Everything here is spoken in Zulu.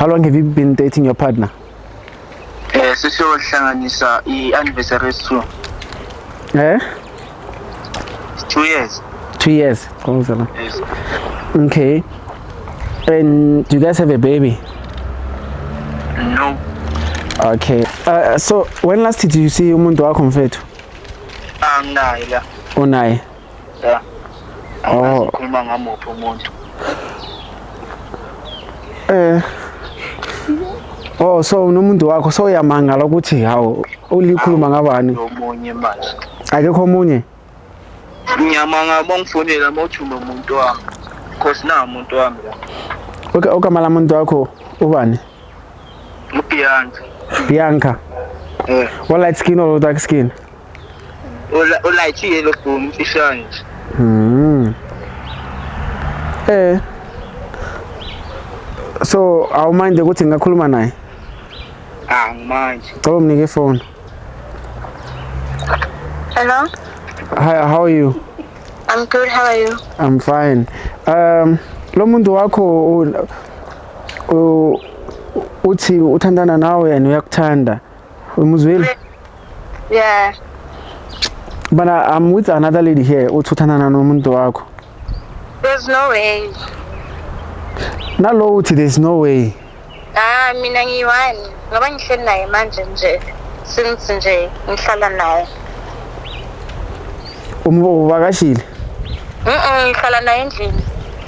How long have you been dating your partner? Sesiyohlanganisa i-anniversary 2. 2 years. 2 years. Yes. Okay. And do you guys have a baby? No. Okay. So when last did you see umuntu wakho mfethu? Anginayo la. Unaye? Yeah. Oh. Ngikhuluma ngamuphi umuntu. Oh, so unomuntu wakho so uyamangala ukuthi hawo ulikhuluma ngabani? Omunye manje. Akekho omunye? Ngiyamanga bongifonela mawuthuma umuntu wami. Because na umuntu wami la. Okay, okamala umuntu wakho ubani? Bianca. Bianca. Light skin or dark skin? Light yellow bone fishane. So awuminde ukuthi ngakhuluma naye? Manje. Cela umnike phone. Hello? Hi, how are you? I'm good, how are you? I'm fine. Lo muntu wakho uthi uthandana nawe and uyakuthanda. Umuzwile? Yeah. But I'm with another lady here. Uthi uthandana nomuntu wakho. There's no way. Nalo uthi there's no way. Mina ngiyiwani. Ngoba ngihleli naye manje nje. Since nje ngihlala naye. Umbo vakashile? Ngihlala naye endlini.